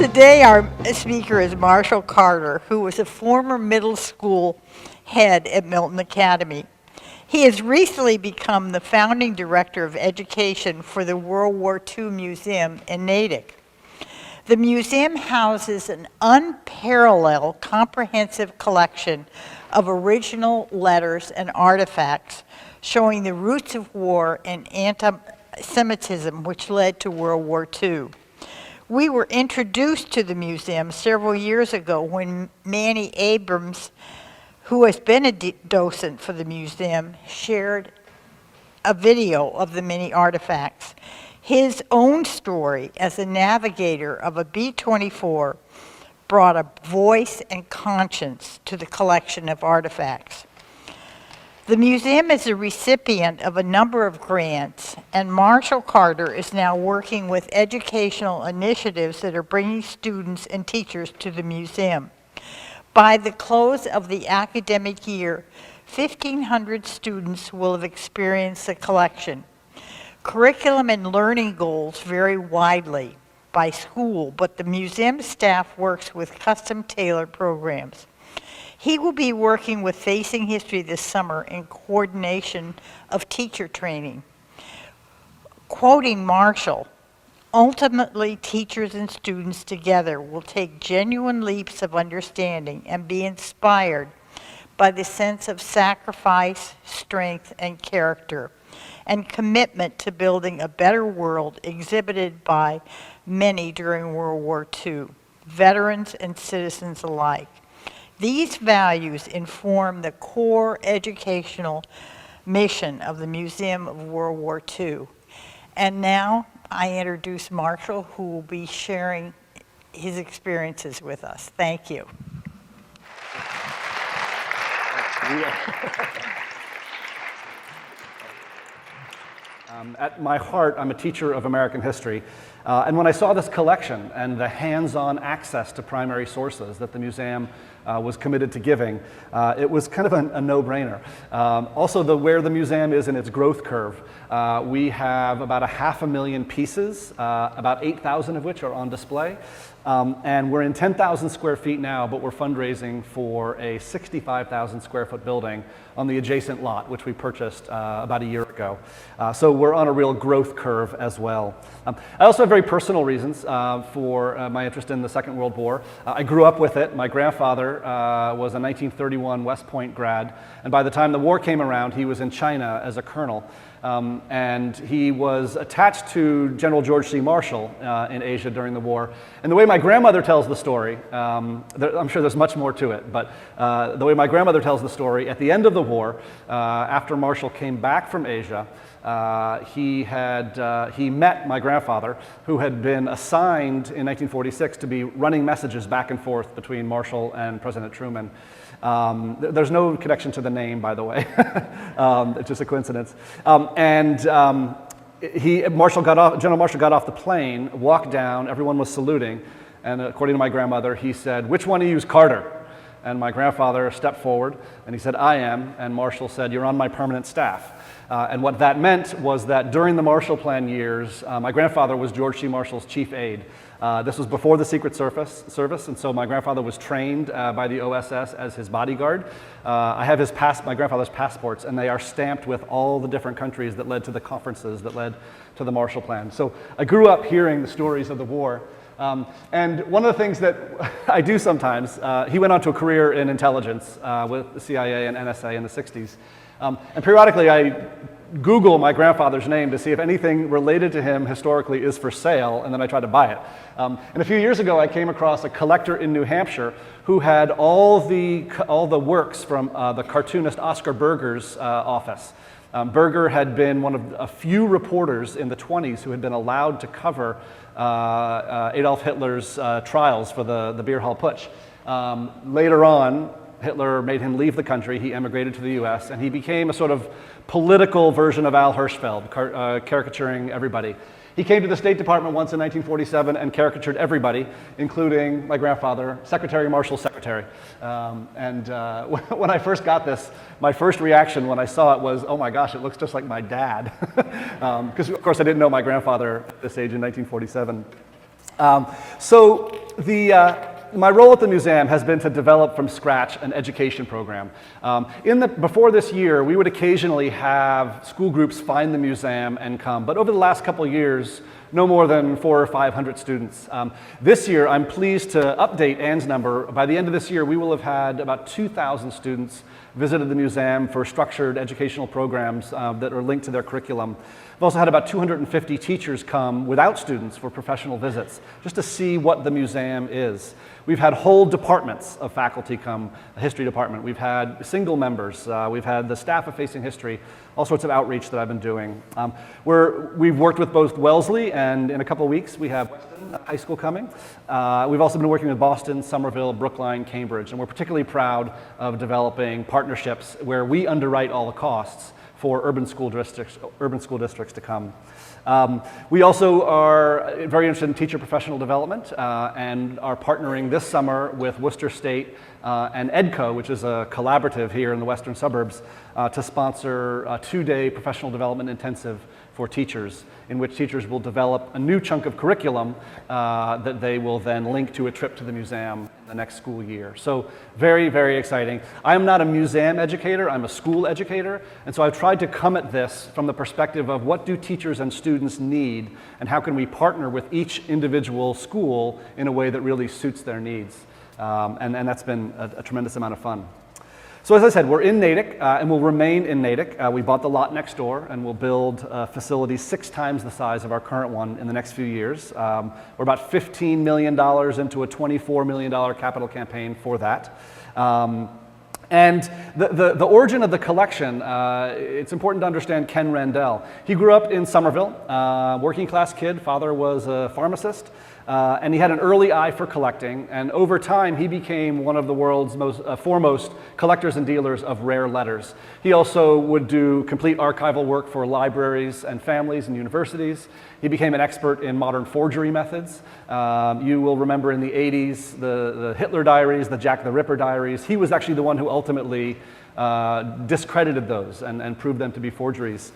Today, our speaker is Marshall Carter, who was a former middle school head at Milton Academy. He has recently become the founding director of education for the World War II Museum in Natick. The museum houses an unparalleled, comprehensive collection of original letters and artifacts showing the roots of war and anti-Semitism which led to World War II. We were introduced to the museum several years ago when Manny Abrams, who has been a docent for the museum, shared a video of the many artifacts. His own story as a navigator of a B-24 brought a voice and conscience to the collection of artifacts. The museum is a recipient of a number of grants, and Marshall Carter is now working with educational initiatives that are bringing students and teachers to the museum. By the close of the academic year, 1,500 students will have experienced the collection. Curriculum and learning goals vary widely by school, but the museum staff works with custom-tailored programs. He will be working with Facing History this summer in coordination of teacher training. Quoting Marshall, ultimately teachers and students together will take genuine leaps of understanding and be inspired by the sense of sacrifice, strength, and character, and commitment to building a better world exhibited by many during World War II, veterans and citizens alike. These values inform the core educational mission of the Museum of World War II. And now I introduce Marshall, who will be sharing his experiences with us. Thank you. At my heart, I'm a teacher of American history. And when I saw this collection and the hands-on access to primary sources that the museum was committed to giving, it was kind of a no-brainer. Also, where the museum is in its growth curve, we have about 500,000 pieces, about 8,000 of which are on display. And we're in 10,000 square feet now, but we're fundraising for a 65,000 square foot building on the adjacent lot, which we purchased about a year ago. So we're on a real growth curve as well. I also have very personal reasons for my interest in the Second World War. I grew up with it. My grandfather was a 1931 West Point grad, and by the time the war came around, he was in China as a colonel. And he was attached to General George C. Marshall in Asia during the war. And the way my grandmother tells the story, I'm sure there's much more to it, but the way my grandmother tells the story, at the end of the war, after Marshall came back from Asia, he met my grandfather, who had been assigned in 1946 to be running messages back and forth between Marshall and President Truman. There's no connection to the name, by the way. It's just a coincidence. General Marshall got off the plane, walked down, everyone was saluting, and according to my grandmother, he said, "Which one of you is Carter?" And my grandfather stepped forward, and he said, "I am," and Marshall said, "You're on my permanent staff." And what that meant was that during the Marshall Plan years, my grandfather was George C. Marshall's chief aide. This was before the Secret Service, and so my grandfather was trained by the OSS as his bodyguard. I have my grandfather's passports, and they are stamped with all the different countries that led to the conferences that led to the Marshall Plan. So I grew up hearing the stories of the war. And one of the things that I do sometimes, he went on to a career in intelligence with the CIA and NSA in the 60s. And periodically I Google my grandfather's name to see if anything related to him historically is for sale, and then I try to buy it. And a few years ago I came across a collector in New Hampshire who had all the works from the cartoonist Oscar Berger's office. Berger had been one of a few reporters in the 20s who had been allowed to cover Adolf Hitler's trials for the Beer Hall Putsch. Later on, Hitler made him leave the country. He emigrated to the US, and he became a sort of political version of Al Hirschfeld, caricaturing everybody. He came to the State Department once in 1947 and caricatured everybody, including my grandfather, Secretary Marshall's secretary. When I first got this, my first reaction when I saw it was, oh my gosh, it looks just like my dad. Because of course I didn't know my grandfather at this age in 1947. So my role at the museum has been to develop from scratch an education program. Before this year, we would occasionally have school groups find the museum and come, but over the last couple of years, no more than 400 or 500 students. This year, I'm pleased to update Anne's number. By the end of this year, we will have had about 2,000 students visited the museum for structured educational programs that are linked to their curriculum. We've also had about 250 teachers come without students for professional visits, just to see what the museum is. We've had whole departments of faculty come, the history department. We've had single members. We've had the staff of Facing History, all sorts of outreach that I've been doing. We've worked with both Wellesley, and in a couple of weeks we have Weston High School coming. We've also been working with Boston, Somerville, Brookline, Cambridge, and we're particularly proud of developing partnerships where we underwrite all the costs for urban school districts to come. We also are very interested in teacher professional development and are partnering this summer with Worcester State and EDCO, which is a collaborative here in the western suburbs, to sponsor a 2-day professional development intensive for teachers, in which teachers will develop a new chunk of curriculum that they will then link to a trip to the museum the next school year. So very, very exciting. I'm not a museum educator, I'm a school educator, and so I've tried to come at this from the perspective of what do teachers and students need, and how can we partner with each individual school in a way that really suits their needs. And that's been a tremendous amount of fun. So as I said, we're in Natick and we'll remain in Natick. We bought the lot next door and we'll build facilities 6 times the size of our current one in the next few years. We're about $15 million into a $24 million capital campaign for that. And the origin of the collection, it's important to understand Ken Randell. He grew up in Somerville, working class kid, father was a pharmacist, and he had an early eye for collecting, and over time he became one of the world's foremost collectors and dealers of rare letters. He also would do complete archival work for libraries and families and universities. He became an expert in modern forgery methods. You will remember in the 80s, the Hitler diaries, the Jack the Ripper diaries. He was actually the one who ultimately discredited those and proved them to be forgeries.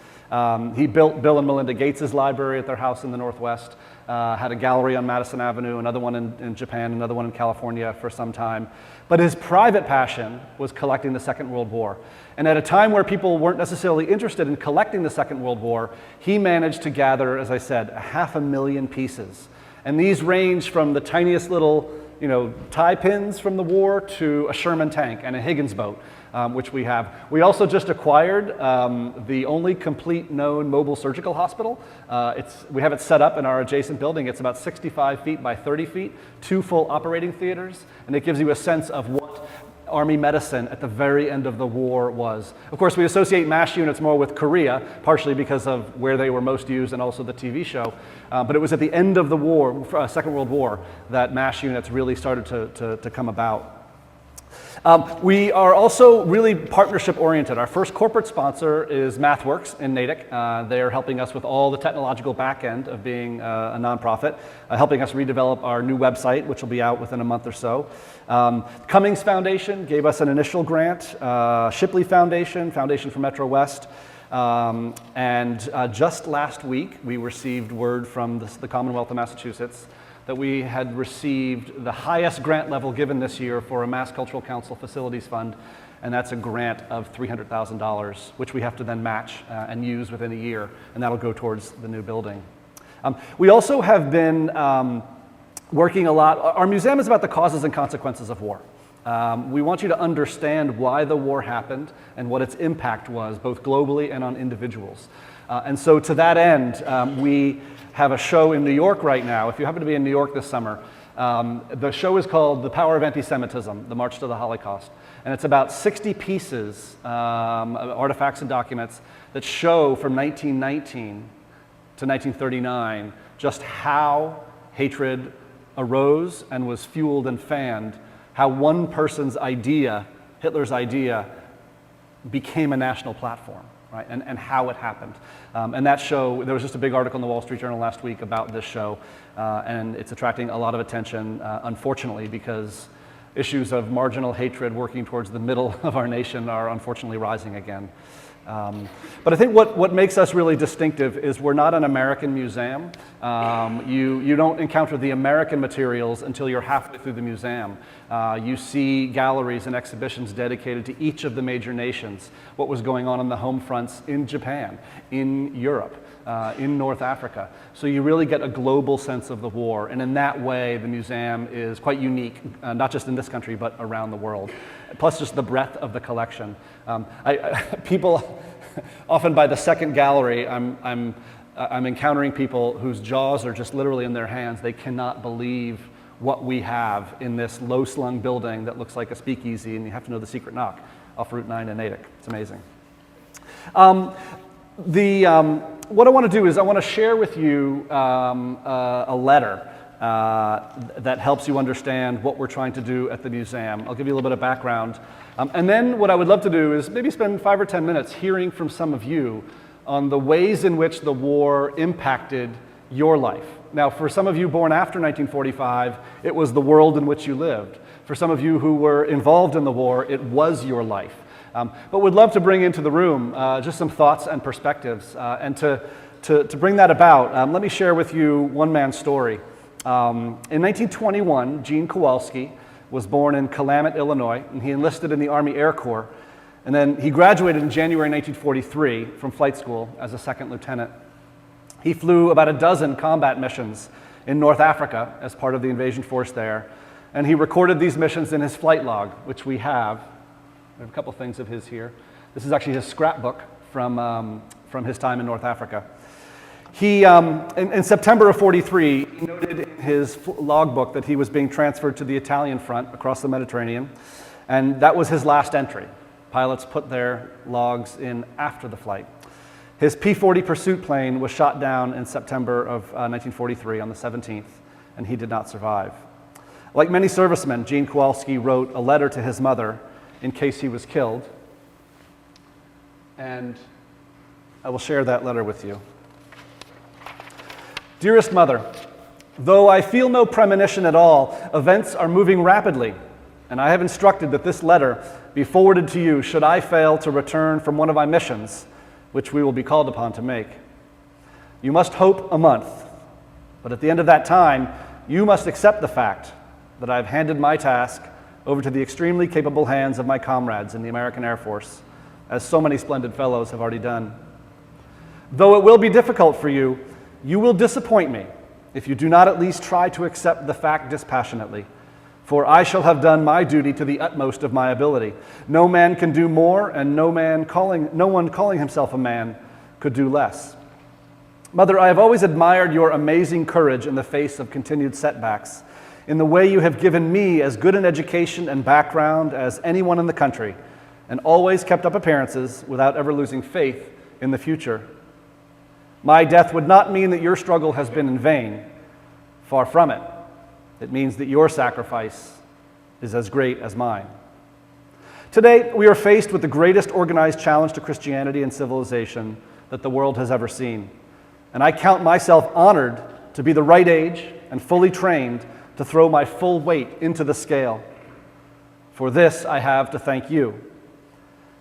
He built Bill and Melinda Gates' library at their house in the Northwest, had a gallery on Madison Avenue, another one in Japan, another one in California for some time. But his private passion was collecting the Second World War. And at a time where people weren't necessarily interested in collecting the Second World War, he managed to gather, as I said, 500,000 pieces. And these range from the tiniest little tie pins from the war to a Sherman tank and a Higgins boat, which we have. We also just acquired the only complete known mobile surgical hospital. We have it set up in our adjacent building. It's about 65 feet by 30 feet, 2 full operating theaters, and it gives you a sense of what Army medicine at the very end of the war was. Of course, we associate MASH units more with Korea, partially because of where they were most used and also the TV show. But it was at the end of the war, Second World War, that MASH units really started to come about. We are also really partnership oriented. Our first corporate sponsor is MathWorks in Natick. They are helping us with all the technological back end of being a nonprofit, helping us redevelop our new website, which will be out within a month or so. Cummings Foundation gave us an initial grant, Shipley Foundation for Metro West. And just last week, we received word from the Commonwealth of Massachusetts that we had received the highest grant level given this year for a Mass Cultural Council Facilities Fund, and that's a grant of $300,000, which we have to then match and use within a year, and that'll go towards the new building. We also have been working a lot. Our museum is about the causes and consequences of war. We want you to understand why the war happened and what its impact was, both globally and on individuals. And so to that end, we have a show in New York right now. If you happen to be in New York this summer, the show is called The Power of Anti-Semitism, The March to the Holocaust. And it's about 60 pieces, artifacts and documents, that show from 1919 to 1939 just how hatred arose and was fueled and fanned, how one person's idea, Hitler's idea, became a national platform. Right, and how it happened. And that show, there was just a big article in the Wall Street Journal last week about this show, and it's attracting a lot of attention, unfortunately, because issues of marginal hatred working towards the middle of our nation are unfortunately rising again. But I think what makes us really distinctive is we're not an American museum. You don't encounter the American materials until you're halfway through the museum. You see galleries and exhibitions dedicated to each of the major nations, what was going on the home fronts in Japan, in Europe, in North Africa. So you really get a global sense of the war, and in that way the museum is quite unique, not just in this country but around the world. Plus just the breadth of the collection. People, often by the second gallery, I'm encountering people whose jaws are just literally in their hands. They cannot believe what we have in this low-slung building that looks like a speakeasy, and you have to know the secret knock off Route 9 in Natick. It's amazing. What I want to do is I want to share with you a letter that helps you understand what we're trying to do at the museum. I'll give you a little bit of background. And then what I would love to do is maybe spend 5 or 10 minutes hearing from some of you on the ways in which the war impacted your life. Now, for some of you born after 1945, it was the world in which you lived. For some of you who were involved in the war, it was your life. But we'd love to bring into the room just some thoughts and perspectives. And to bring that about, let me share with you one man's story. In 1921, Gene Kowalski was born in Willamette, Illinois, and he enlisted in the Army Air Corps. And then he graduated in January 1943 from flight school as a second lieutenant. He flew about a dozen combat missions in North Africa as part of the invasion force there. And he recorded these missions in his flight log, which we have. We have a couple things of his here. This is actually his scrapbook from his time in North Africa. He, in September of '43, he noted in his logbook that he was being transferred to the Italian front across the Mediterranean, and that was his last entry. Pilots put their logs in after the flight. His P-40 pursuit plane was shot down in September of 1943 on the 17th, and he did not survive. Like many servicemen, Gene Kowalski wrote a letter to his mother in case he was killed, and I will share that letter with you. Dearest Mother, though I feel no premonition at all, events are moving rapidly, and I have instructed that this letter be forwarded to you should I fail to return from one of my missions, which we will be called upon to make. You must hope a month, but at the end of that time, you must accept the fact that I have handed my task over to the extremely capable hands of my comrades in the American Air Force, as so many splendid fellows have already done. Though it will be difficult for you, you will disappoint me if you do not at least try to accept the fact dispassionately, for I shall have done my duty to the utmost of my ability. No man can do more, and no one calling himself a man could do less. Mother, I have always admired your amazing courage in the face of continued setbacks, in the way you have given me as good an education and background as anyone in the country, and always kept up appearances without ever losing faith in the future. My death would not mean that your struggle has been in vain. Far from it. It means that your sacrifice is as great as mine. Today, we are faced with the greatest organized challenge to Christianity and civilization that the world has ever seen. And I count myself honored to be the right age and fully trained to throw my full weight into the scale. For this, I have to thank you.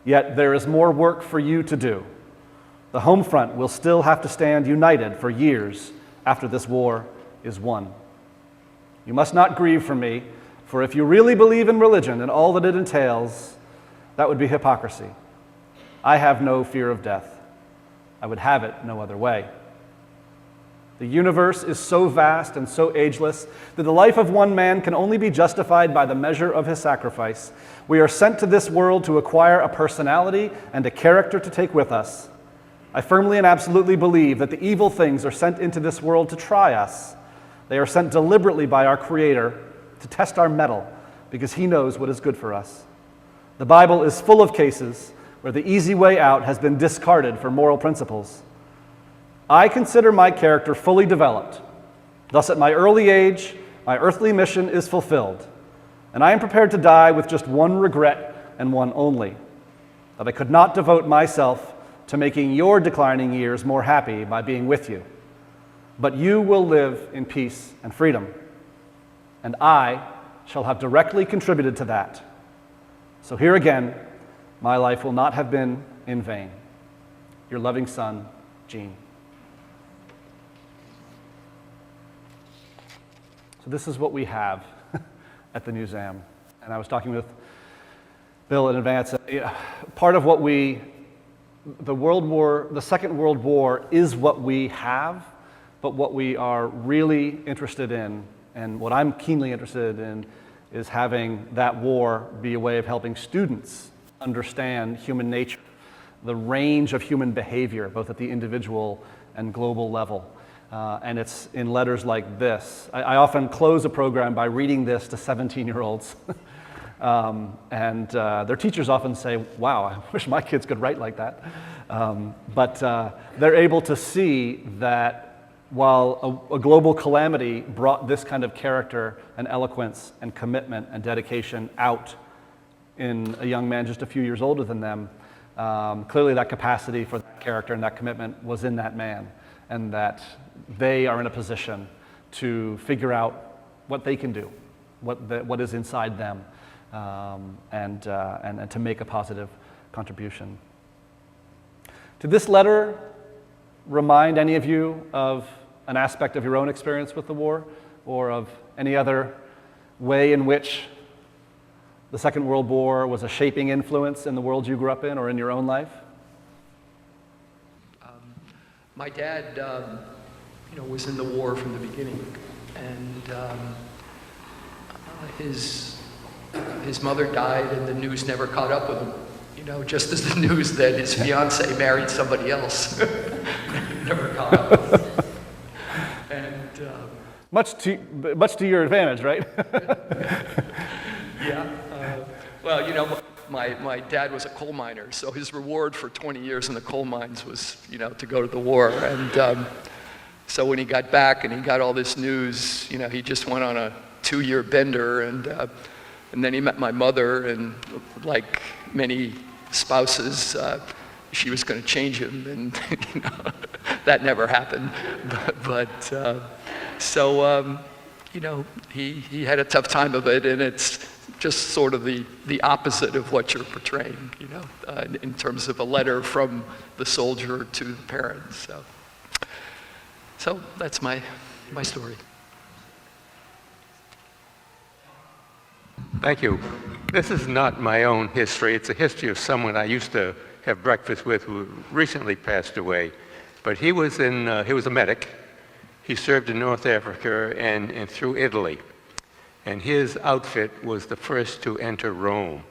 Yet there is more work for you to do. The home front will still have to stand united for years after this war is won. You must not grieve for me, for if you really believe in religion and all that it entails, that would be hypocrisy. I have no fear of death. I would have it no other way. The universe is so vast and so ageless that the life of one man can only be justified by the measure of his sacrifice. We are sent to this world to acquire a personality and a character to take with us. I firmly and absolutely believe that the evil things are sent into this world to try us. They are sent deliberately by our Creator to test our mettle because He knows what is good for us. The Bible is full of cases where the easy way out has been discarded for moral principles. I consider my character fully developed. Thus, at my early age, my earthly mission is fulfilled, and I am prepared to die with just one regret and one only, that I could not devote myself to making your declining years more happy by being with you. But you will live in peace and freedom, and I shall have directly contributed to that. So here again, my life will not have been in vain. Your loving son, Gene. So this is what we have at the museum. And I was talking with Bill in advance. Part of what the Second World War is what we have, but what we are really interested in, and what I'm keenly interested in, is having that war be a way of helping students understand human nature, the range of human behavior, both at the individual and global level. And it's in letters like this. I often close a program by reading this to 17-year-olds. And their teachers often say, wow, I wish my kids could write like that. But they're able to see that while a global calamity brought this kind of character and eloquence and commitment and dedication out in a young man just a few years older than them, clearly that capacity for that character and that commitment was in that man, and that they are in a position to figure out what they can do, what is inside them, and to make a positive contribution. Did this letter remind any of you of an aspect of your own experience with the war, or of any other way in which the Second World War was a shaping influence in the world you grew up in or in your own life? My dad, was in the war from the beginning, and his mother died, and the news never caught up with him. Just as the news that his fiancée married somebody else never caught up. And much to your advantage, right? yeah. Well, my dad was a coal miner, so his reward for 20 years in the coal mines was, to go to the war. And so when he got back and he got all this news, he just went on a 2-year bender, and then he met my mother, and like many spouses, she was going to change him, and that never happened. So he had a tough time of it, and it's just sort of the opposite of what you're portraying, in terms of a letter from the soldier to the parents. So that's my story. Thank you. This is not my own history. It's a history of someone I used to have breakfast with who recently passed away. But he was a medic. He served in North Africa and through Italy. And his outfit was the first to enter Rome.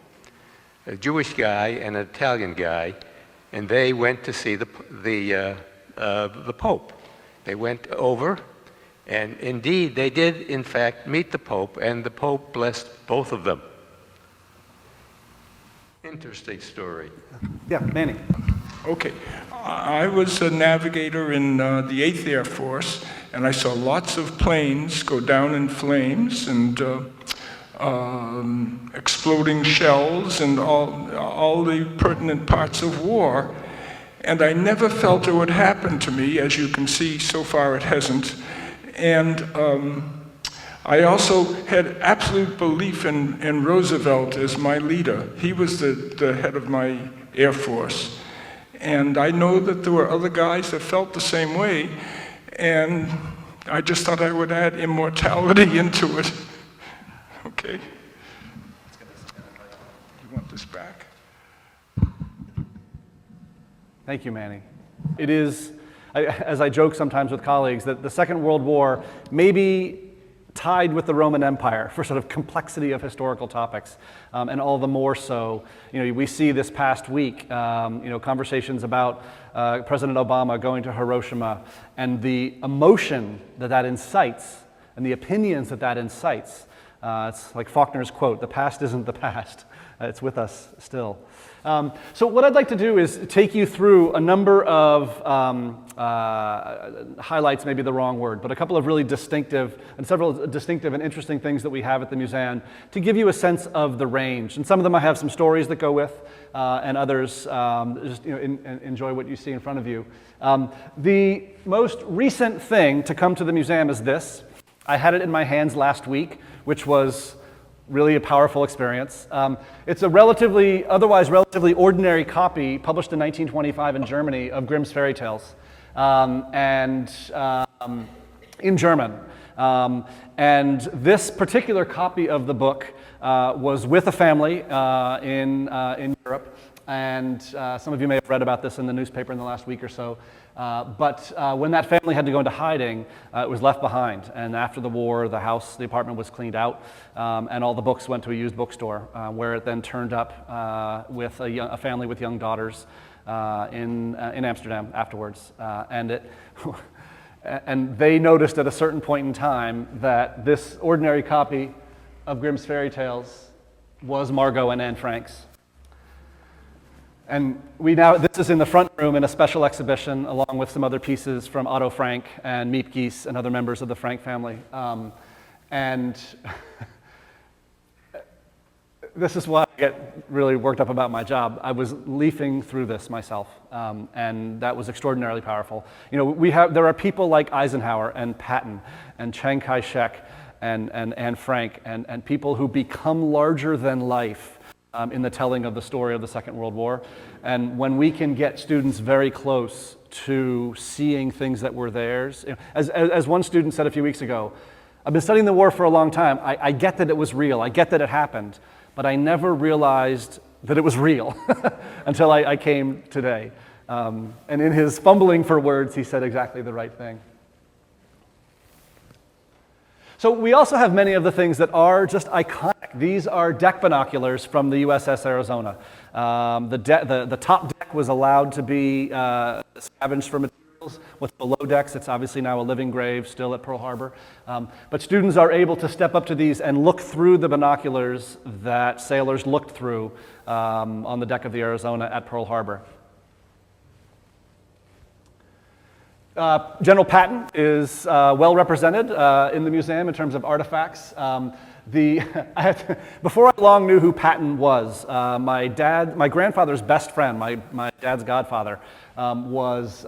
A Jewish guy and an Italian guy, and they went to see the Pope. They went over, and indeed they did in fact meet the Pope, and the Pope blessed both of them. Interesting story. Yeah, Manny. Okay. I was a navigator in the 8th Air Force, and I saw lots of planes go down in flames and exploding shells and all the pertinent parts of war. And I never felt it would happen to me. As you can see, so far it hasn't. And I also had absolute belief in Roosevelt as my leader. He was the head of my Air Force. And I know that there were other guys that felt the same way, and I just thought I would add immortality into it. Okay? You want this back? Thank you, Manny. It is, as I joke sometimes with colleagues, that the Second World War may be tied with the Roman Empire for sort of complexity of historical topics, and all the more so, we see this past week, conversations about President Obama going to Hiroshima and the emotion that incites and the opinions that incites. It's like Faulkner's quote, "The past isn't the past, it's with us still." So what I'd like to do is take you through a number of highlights, maybe the wrong word, but a couple of really several distinctive and interesting things that we have at the museum to give you a sense of the range. And some of them I have some stories that go with, and others just enjoy what you see in front of you. The most recent thing to come to the museum is this. I had it in my hands last week, which was really a powerful experience. It's a otherwise relatively ordinary copy published in 1925 in Germany of Grimm's fairy tales, and in German. And this particular copy of the book was with a family in Europe, and some of you may have read about this in the newspaper in the last week or so. But when that family had to go into hiding, it was left behind. And after the war, the apartment was cleaned out, and all the books went to a used bookstore, where it then turned up with a family with young daughters in Amsterdam afterwards. And they noticed at a certain point in time that this ordinary copy of Grimm's fairy tales was Margot and Anne Frank's. And this is in the front room in a special exhibition, along with some other pieces from Otto Frank and Miep Gies and other members of the Frank family. And this is why I get really worked up about my job. I was leafing through this myself, and that was extraordinarily powerful. You know, there are people like Eisenhower and Patton and Chiang Kai-shek and Anne Frank and people who become larger than life in the telling of the story of the Second World War. And when we can get students very close to seeing things that were theirs, you know, as one student said a few weeks ago, I've been studying the war for a long time. I get that it was real. I get that it happened. But I never realized that it was real until I came today. And in his fumbling for words, he said exactly the right thing. So we also have many of the things that are just iconic. These are deck binoculars from the USS Arizona. The top deck was allowed to be scavenged for materials. What's below decks, it's obviously now a living grave still at Pearl Harbor. But students are able to step up to these and look through the binoculars that sailors looked through on the deck of the Arizona at Pearl Harbor. General Patton is well represented in the museum in terms of artifacts. Before I long knew who Patton was, my grandfather's best friend, my dad's godfather, was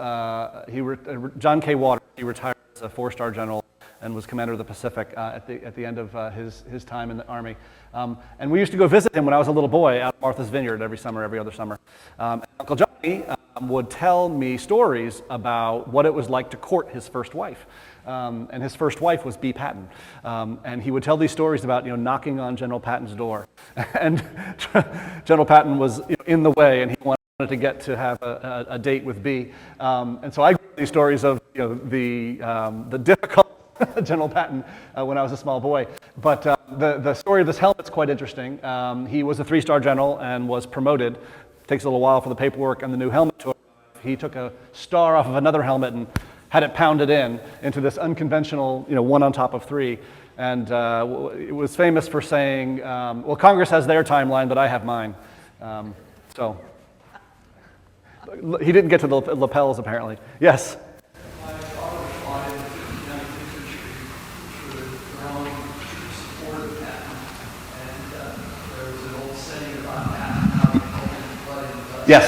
John K. Waters. He retired as a 4-star general and was commander of the Pacific at the end of his time in the Army. And we used to go visit him when I was a little boy out at Martha's Vineyard every other summer. And Uncle Johnny would tell me stories about what it was like to court his first wife. And his first wife was B. Patton. And he would tell these stories about, knocking on General Patton's door. And General Patton was in the way, and he wanted to get to have a date with B. And so I grew these stories of the difficult General Patton when I was a small boy. But the story of this helmet's quite interesting. He was a 3-star general and was promoted. Takes a little while for the paperwork and the new helmet to arrive. He took a star off of another helmet and had it pounded into this unconventional, 1 on top of 3. And it was famous for saying, well, Congress has their timeline, but I have mine. So he didn't get to the lapels, apparently. Yes? My father fought in the United Infantry for their own support of Patton. And there was an old saying about Patton, how they called him blood and dust. Yes.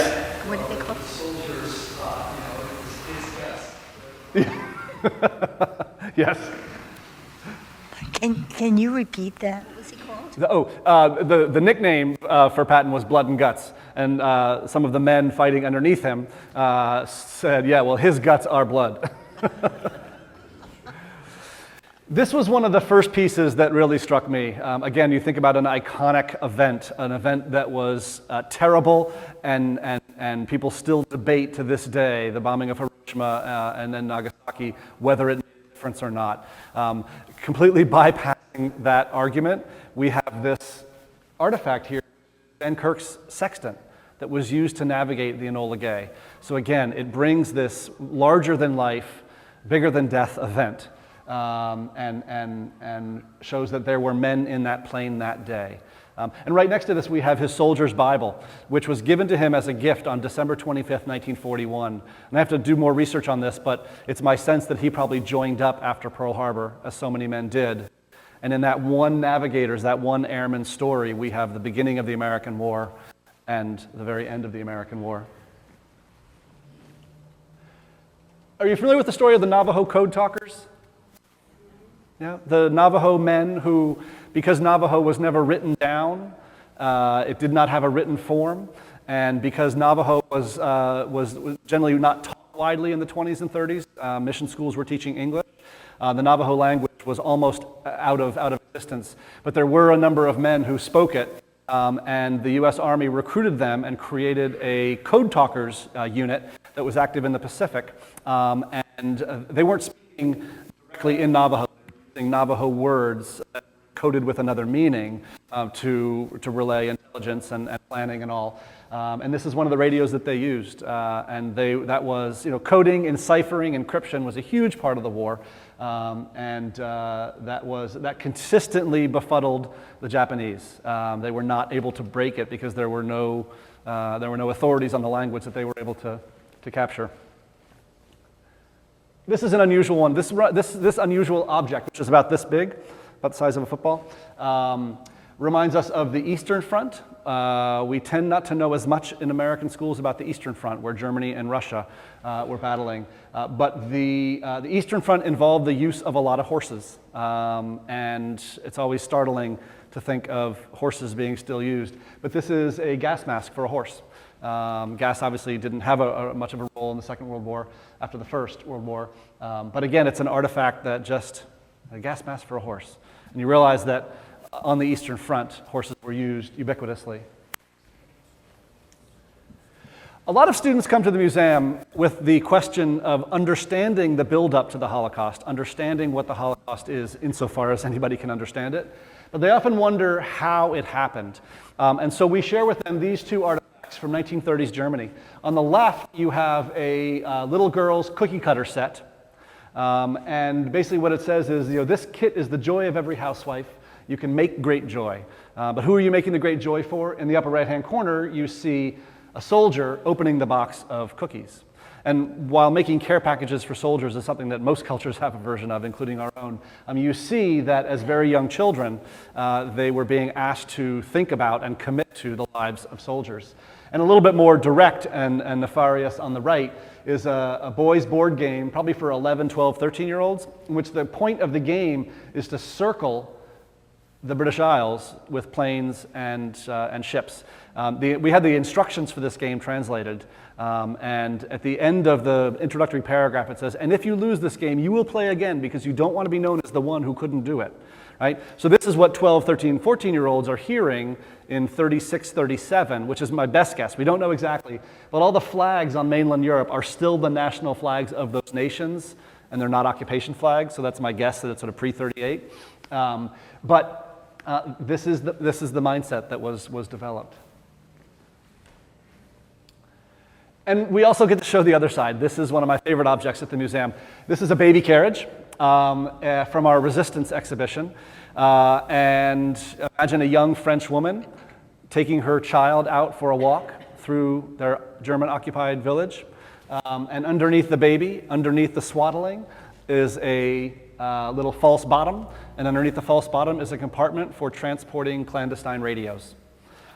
What did they call The soldiers thought, it was his guess. Yes. Can you repeat that? What was he called? The nickname for Patton was Blood and Guts, and some of the men fighting underneath him said, yeah, well, his guts are blood. This was one of the first pieces that really struck me. Again, you think about an iconic event, an event that was terrible, and people still debate to this day, the bombing of Hiroshima and then Nagasaki, whether it made a difference or not. Completely bypassing that argument, we have this artifact here, Van Kirk's sextant, that was used to navigate the Enola Gay. So again, it brings this larger than life, bigger than death event, and shows that there were men in that plane that day. And right next to this, we have his soldier's Bible, which was given to him as a gift on December 25th, 1941. And I have to do more research on this, but it's my sense that he probably joined up after Pearl Harbor, as so many men did. And in that one navigator's, that one airman's story, we have the beginning of the American War and the very end of the American War. Are you familiar with the story of the Navajo Code Talkers? Yeah, the Navajo men who, because Navajo was never written down, it did not have a written form, and because Navajo was generally not taught widely in the 20s and 30s, mission schools were teaching English. The Navajo language was almost out of existence, but there were a number of men who spoke it, and the U.S. Army recruited them and created a code talkers unit that was active in the Pacific, and they weren't speaking directly in Navajo, using Navajo words coded with another meaning to relay intelligence and planning and all. And this is one of the radios that they used. And that was, coding, enciphering, encryption was a huge part of the war. That consistently befuddled the Japanese. They were not able to break it because there were no authorities on the language that they were able to capture. This is an unusual one. This unusual object, which is about this big, about the size of a football, reminds us of the Eastern Front. We tend not to know as much in American schools about the Eastern Front, where Germany and Russia were battling. But the Eastern Front involved the use of a lot of horses. And it's always startling to think of horses being still used. But this is a gas mask for a horse. Gas obviously didn't have much of a role in the Second World War after the First World War. But again, it's an artifact that just, a gas mask for a horse. And you realize that on the Eastern Front, horses were used ubiquitously. A lot of students come to the museum with the question of understanding the build-up to the Holocaust, understanding what the Holocaust is insofar as anybody can understand it. But they often wonder how it happened. And so we share with them these two artifacts from 1930s Germany. On the left, you have a little girl's cookie cutter set. And basically what it says is, this kit is the joy of every housewife. You can make great joy. But who are you making the great joy for? In the upper right-hand corner, you see a soldier opening the box of cookies. And while making care packages for soldiers is something that most cultures have a version of, including our own, you see that as very young children, they were being asked to think about and commit to the lives of soldiers. And a little bit more direct and nefarious on the right is a boys' board game, probably for 11, 12, 13-year-olds, in which the point of the game is to circle the British Isles with planes and ships. We had the instructions for this game translated, and at the end of the introductory paragraph it says, and if you lose this game, you will play again because you don't want to be known as the one who couldn't do it. Right? So this is what 12, 13, 14-year-olds are hearing in 36, 37, which is my best guess. We don't know exactly, but all the flags on mainland Europe are still the national flags of those nations, and they're not occupation flags, so that's my guess that it's sort of pre-38. This is the mindset that was developed. And we also get to show the other side. This is one of my favorite objects at the museum. This is a baby carriage from our Resistance exhibition. And imagine a young French woman taking her child out for a walk through their German-occupied village. And underneath the baby, underneath the swaddling, is a little false bottom, and underneath the false bottom is a compartment for transporting clandestine radios.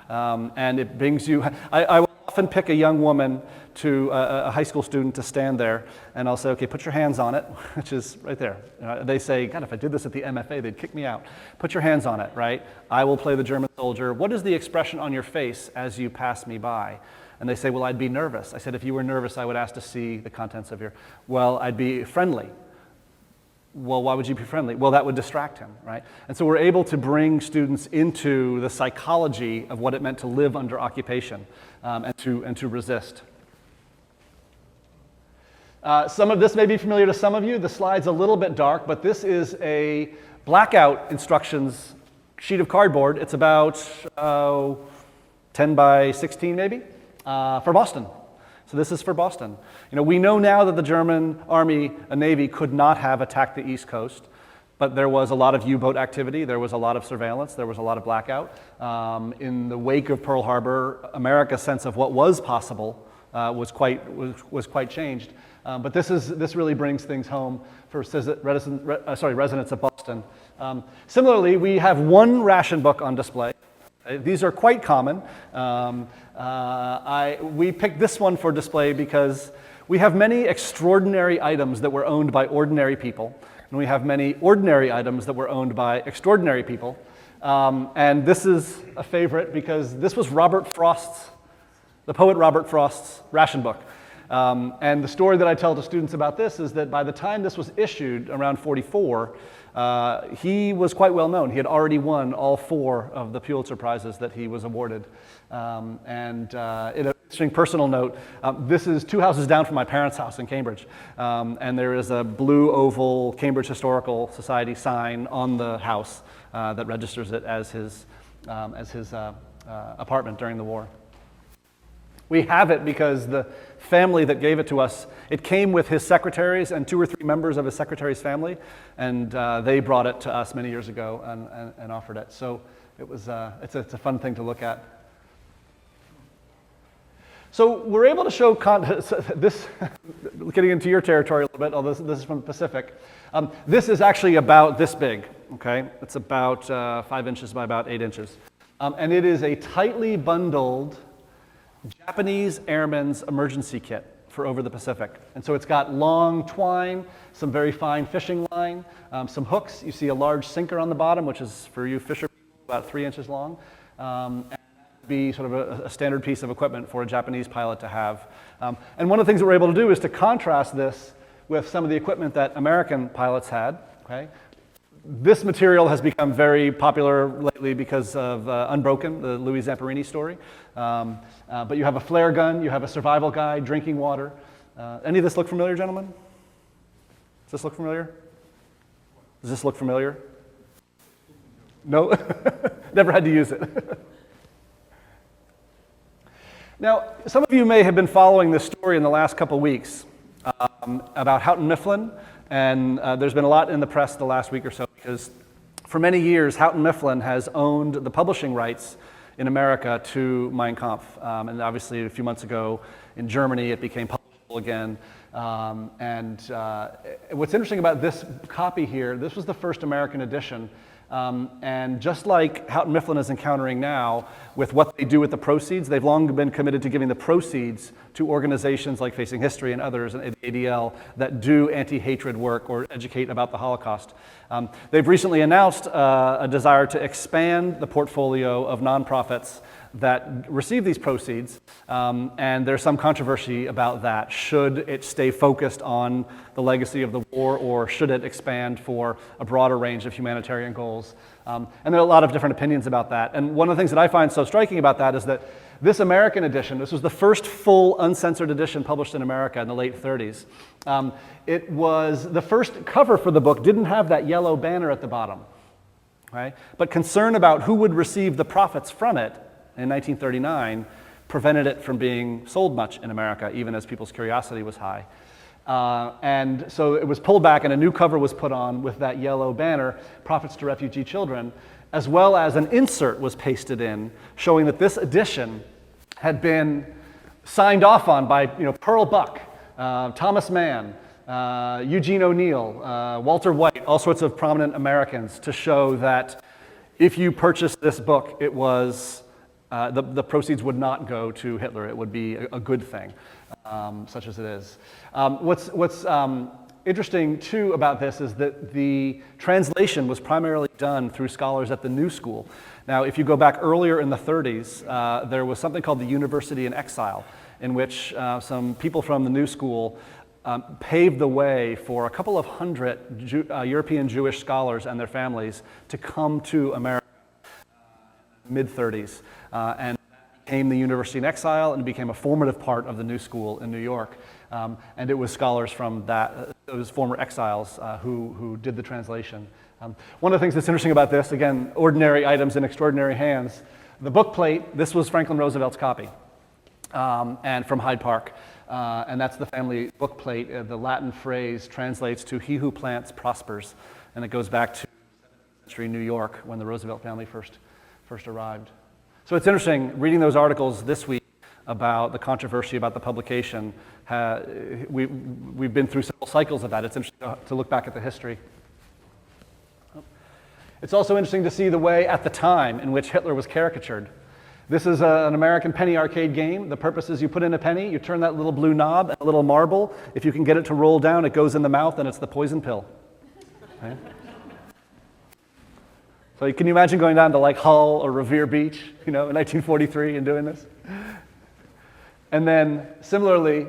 And it brings you, I will often pick a young woman to a high school student to stand there, and I'll say, okay, put your hands on it, which is right there. They say, God, if I did this at the MFA, they'd kick me out. Put your hands on it, right? I will play the German soldier. What is the expression on your face as you pass me by? And they say, well, I'd be nervous. I said, if you were nervous, I would ask to see the contents of your, well, I'd be friendly. Well, why would you be friendly? Well, that would distract him, right? And so we're able to bring students into the psychology of what it meant to live under occupation and to resist. Some of this may be familiar to some of you. The slide's a little bit dark, but this is a blackout instructions sheet of cardboard. It's about 10 by 16 maybe, for Boston. So this is for Boston. We know now that the German Army and Navy could not have attacked the East Coast, but there was a lot of U-boat activity, there was a lot of surveillance, there was a lot of blackout. In the wake of Pearl Harbor, America's sense of what was possible was quite changed. But this really brings things home for residents of Boston. Similarly, we have one ration book on display. These are quite common. We picked this one for display because we have many extraordinary items that were owned by ordinary people. and we have many ordinary items that were owned by extraordinary people. And this is a favorite because this was the poet Robert Frost's ration book. And the story that I tell to students about this is that by the time this was issued, around 44, he was quite well known. He had already won all 4 of the Pulitzer Prizes that he was awarded. In an interesting personal note, this is 2 houses down from my parents' house in Cambridge. And there is a blue oval Cambridge Historical Society sign on the house that registers it as his apartment during the war. We have it because the family that gave it to us, it came with his secretaries and 2 or 3 members of his secretary's family, and they brought it to us many years ago and offered it. So it was, it's a fun thing to look at. So we're able to show this, getting into your territory a little bit, although this is from the Pacific. This is actually about this big, okay? It's about 5 inches by about 8 inches. And it is a tightly bundled Japanese Airman's emergency kit for over the Pacific. And so it's got long twine, some very fine fishing line, some hooks. You see a large sinker on the bottom, which is for you fisher people, about 3 inches long. And that would be sort of a standard piece of equipment for a Japanese pilot to have. And one of the things that we're able to do is to contrast this with some of the equipment that American pilots had, okay? This material has become very popular lately because of Unbroken, the Louis Zamperini story. But you have a flare gun, you have a survival guide, drinking water. Any of this look familiar, gentlemen? Does this look familiar? Does this look familiar? No? Never had to use it. Now, some of you may have been following this story in the last couple weeks about Houghton Mifflin. And there's been a lot in the press the last week or so because for many years, Houghton Mifflin has owned the publishing rights in America to Mein Kampf. And obviously, a few months ago in Germany, it became publishable again. What's interesting about this copy here, this was the first American edition. And just like Houghton Mifflin is encountering now with what they do with the proceeds, they've long been committed to giving the proceeds to organizations like Facing History and others, and the ADL, that do anti-hatred work or educate about the Holocaust. They've recently announced a desire to expand the portfolio of nonprofits that receive these proceeds, and there's some controversy about that. Should it stay focused on the legacy of the war, or should it expand for a broader range of humanitarian goals? And there are a lot of different opinions about that. And one of the things that I find so striking about that is that this American edition, this was the first full uncensored edition published in America in the late 30s. It was the first cover for the book, didn't have that yellow banner at the bottom, right? But concern about who would receive the profits from it in 1939 prevented it from being sold much in America, even as people's curiosity was high. And so it was pulled back and a new cover was put on with that yellow banner, Profits to Refugee Children, as well as an insert was pasted in showing that this edition had been signed off on by Pearl Buck, Thomas Mann, Eugene O'Neill, Walter White, all sorts of prominent Americans, to show that if you purchased this book, it was the proceeds would not go to Hitler. It would be a good thing, such as it is. What's interesting, too, about this is that the translation was primarily done through scholars at the New School. Now, if you go back earlier in the 30s, there was something called the University in Exile, in which some people from the New School paved the way for a couple of hundred European Jewish scholars and their families to come to America in the mid-30s. And that became the University in Exile and became a formative part of the New School in New York. And it was scholars from those former exiles who did the translation. One of the things that's interesting about this, again, ordinary items in extraordinary hands, the book plate, this was Franklin Roosevelt's copy, and from Hyde Park. And that's the family book plate. The Latin phrase translates to "He who plants prospers," and it goes back to 17th century New York when the Roosevelt family first arrived. So it's interesting reading those articles this week about the controversy about the publication. We've been through several cycles of that. It's interesting to look back at the history. It's also interesting to see the way at the time in which Hitler was caricatured. This is an American penny arcade game. The purpose is you put in a penny, you turn that little blue knob and a little marble. If you can get it to roll down, it goes in the mouth and it's the poison pill. Right? So can you imagine going down to like Hull or Revere Beach, in 1943 and doing this? And then similarly,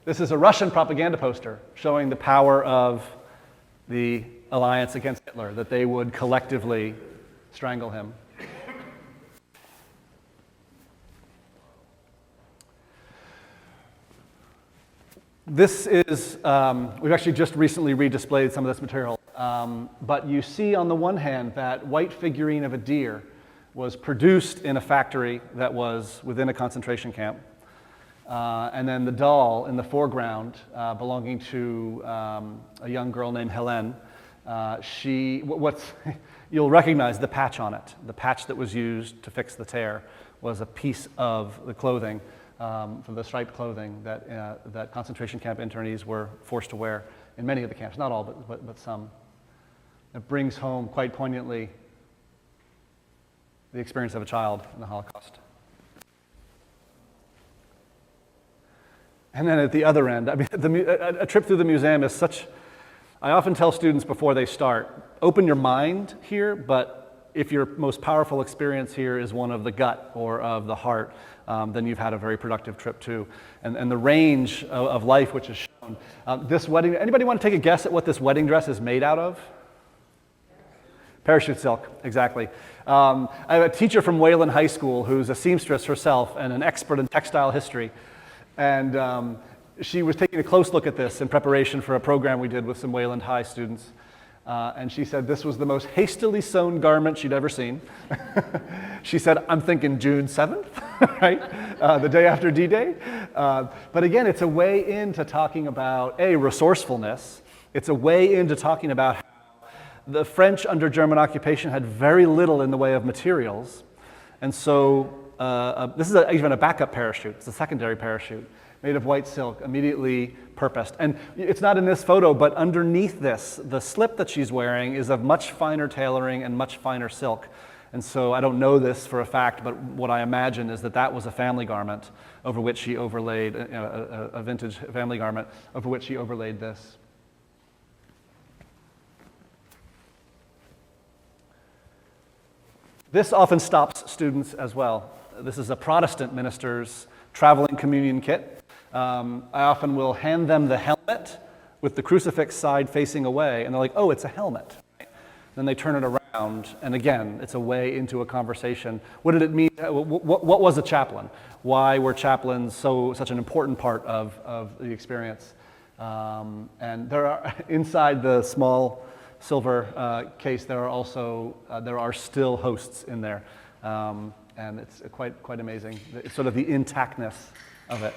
this is a Russian propaganda poster showing the power of the alliance against Hitler, that they would collectively strangle him. This is, we've actually just recently redisplayed some of this material, but you see on the one hand that white figurine of a deer was produced in a factory that was within a concentration camp. And then the doll in the foreground, belonging to a young girl named Helene, you'll recognize the patch on it. The patch that was used to fix the tear was a piece of the clothing, from the striped clothing that concentration camp internees were forced to wear in many of the camps, not all, but some. It brings home quite poignantly the experience of a child in the Holocaust. And then at the other end, I mean, a trip through the museum is such, I often tell students before they start, open your mind here, but if your most powerful experience here is one of the gut or of the heart, then you've had a very productive trip too. And the range of life which is shown. This wedding, anybody want to take a guess at what this wedding dress is made out of? Parachute silk, exactly. I have a teacher from Wayland High School who's a seamstress herself and an expert in textile history. And she was taking a close look at this in preparation for a program we did with some Wayland High students. And she said this was the most hastily sewn garment she'd ever seen. She said, I'm thinking June 7th, right? The day after D-Day. But again, it's a way into talking about, resourcefulness. It's a way into talking about how the French under German occupation had very little in the way of materials. And so this is even a backup parachute. It's a secondary parachute made of white silk, immediately purposed. And it's not in this photo, but underneath this, the slip that she's wearing is of much finer tailoring and much finer silk. And so I don't know this for a fact, but what I imagine is that that was a family garment over which she overlaid, a vintage family garment over which she overlaid this. This often stops students as well. This is a Protestant minister's traveling communion kit. I often will hand them the helmet with the crucifix side facing away, and they're like, oh, it's a helmet. Right? Then they turn it around, and again, it's a way into a conversation. What did it mean? What was a chaplain? Why were chaplains such an important part of the experience? And there are, inside the small silver case, there are still hosts in there. And it's quite amazing, it's sort of the intactness of it.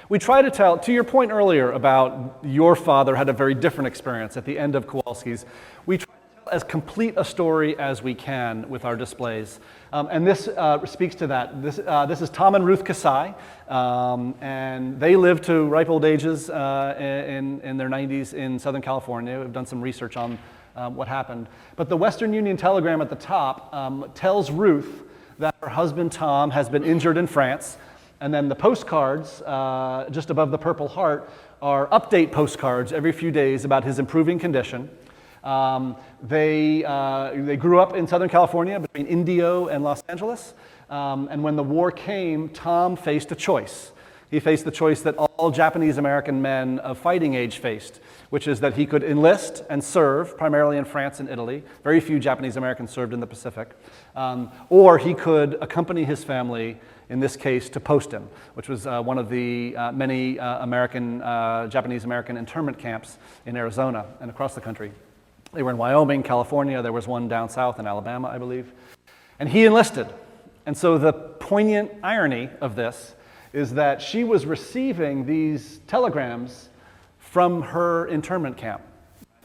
We try to tell, to your point earlier about your father had a very different experience at the end of Kowalski's, we try to tell as complete a story as we can with our displays. And this speaks to that. This is Tom and Ruth Kasai, and they lived to ripe old ages in their 90s in Southern California. We've done some research on what happened. But the Western Union telegram at the top tells Ruth that her husband Tom has been injured in France, and then the postcards just above the Purple Heart are update postcards every few days about his improving condition. They grew up in Southern California between Indio and Los Angeles, and when the war came, Tom faced a choice. He faced the choice that all Japanese American men of fighting age faced, which is that he could enlist and serve, primarily in France and Italy. Very few Japanese Americans served in the Pacific. Or he could accompany his family, in this case, to Poston, which was one of the many Japanese American internment camps in Arizona and across the country. They were in Wyoming, California. There was one down south in Alabama, I believe. And he enlisted. And so the poignant irony of this is that she was receiving these telegrams from her internment camp.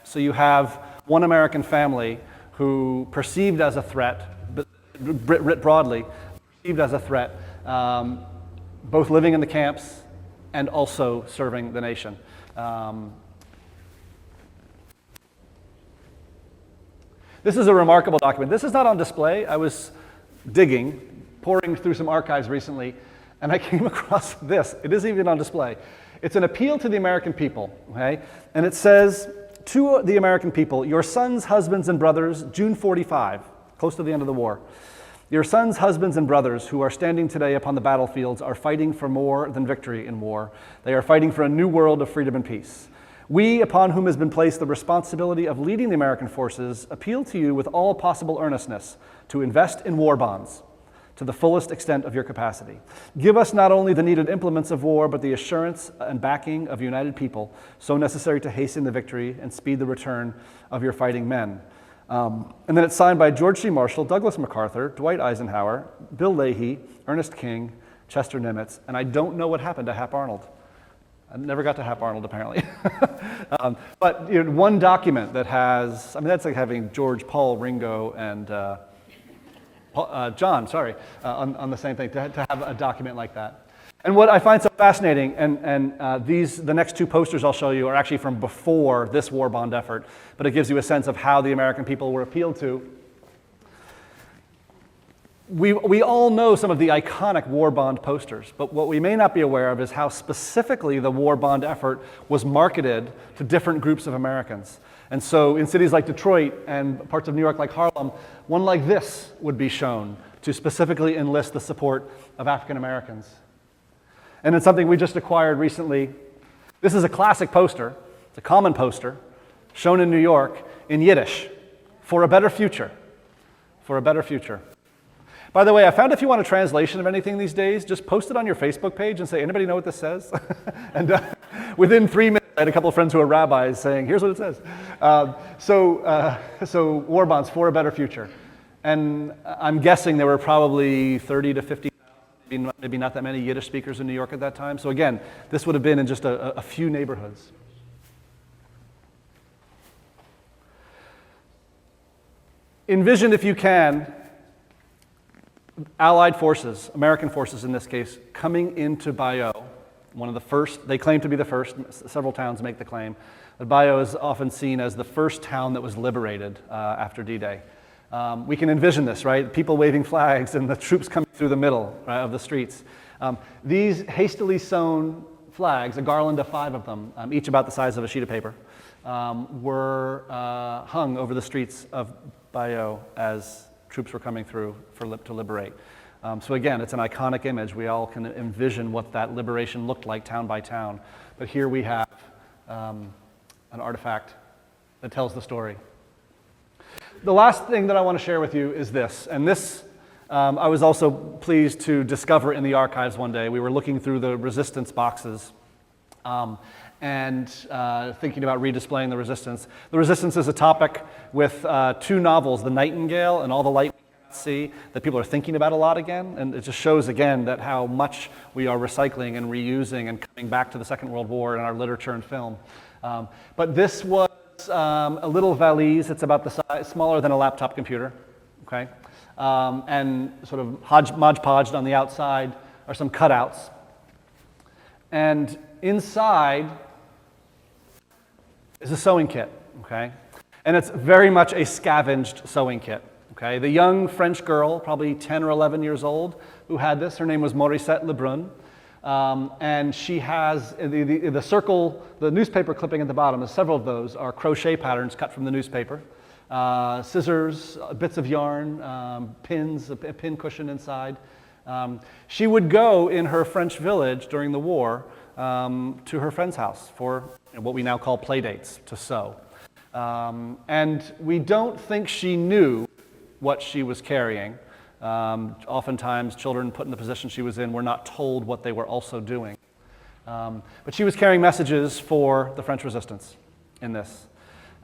So you have one American family who perceived as a threat, but writ broadly, perceived as a threat, both living in the camps and also serving the nation. This is a remarkable document. This is not on display. I was digging, poring through some archives recently, and I came across this. It isn't even on display. It's an appeal to the American people, okay? And it says, to the American people, your sons, husbands, and brothers, June 45, close to the end of the war. Your sons, husbands, and brothers who are standing today upon the battlefields are fighting for more than victory in war. They are fighting for a new world of freedom and peace. We, upon whom has been placed the responsibility of leading the American forces, appeal to you with all possible earnestness to invest in war bonds to the fullest extent of your capacity. Give us not only the needed implements of war, but the assurance and backing of united people, so necessary to hasten the victory and speed the return of your fighting men. And then it's signed by George C. Marshall, Douglas MacArthur, Dwight Eisenhower, Bill Leahy, Ernest King, Chester Nimitz, and I don't know what happened to Hap Arnold. I never got to Hap Arnold, apparently. But one document that has, I mean, that's like having George, Paul, Ringo, and John, on the same thing, to have a document like that. And what I find so fascinating, and the next two posters I'll show you are actually from before this war bond effort, but it gives you a sense of how the American people were appealed to. We all know some of the iconic war bond posters, but what we may not be aware of is how specifically the war bond effort was marketed to different groups of Americans. And so in cities like Detroit and parts of New York like Harlem, one like this would be shown to specifically enlist the support of African Americans. And it's something we just acquired recently. This is a classic poster. It's a common poster shown in New York in Yiddish, for a better future, for a better future. By the way, I found if you want a translation of anything these days, just post it on your Facebook page and say, anybody know what this says? And within 3 minutes, I had a couple of friends who are rabbis saying, here's what it says. So war bonds for a better future. And I'm guessing there were probably 30 to 50, maybe not that many Yiddish speakers in New York at that time. So again, this would have been in just a few neighborhoods. Envision, if you can, Allied forces, American forces in this case, coming into Bayeux, one of the first, they claim to be the first, several towns make the claim, but Bayeux is often seen as the first town that was liberated after D-Day. We can envision this, right? People waving flags and the troops coming through the middle of the streets. These hastily sewn flags, a garland of 5 of them, each about the size of a sheet of paper, were hung over the streets of Bayeux as troops were coming through to liberate. So again, it's an iconic image. We all can envision what that liberation looked like town by town. But here we have an artifact that tells the story. The last thing that I want to share with you is this. And this I was also pleased to discover in the archives one day. We were looking through the resistance boxes and thinking about redisplaying the resistance. The resistance is a topic with 2 novels, The Nightingale and All the Light We Cannot See, that people are thinking about a lot again. And it just shows again that how much we are recycling and reusing and coming back to the Second World War in our literature and film. But this was a little valise. It's about the size, smaller than a laptop computer, okay? And sort of hodgepodged on the outside are some cutouts. And inside is a sewing kit, okay? And it's very much a scavenged sewing kit, okay? The young French girl, probably 10 or 11 years old, who had this, her name was Mauricette Lebrun, and she has, the circle, the newspaper clipping at the bottom, several of those are crochet patterns cut from the newspaper. Scissors, bits of yarn, pins, a pin cushion inside. She would go in her French village during the war to her friend's house for what we now call play dates, to sew. And we don't think she knew what she was carrying. Oftentimes, children put in the position she was in were not told what they were also doing. But she was carrying messages for the French resistance in this.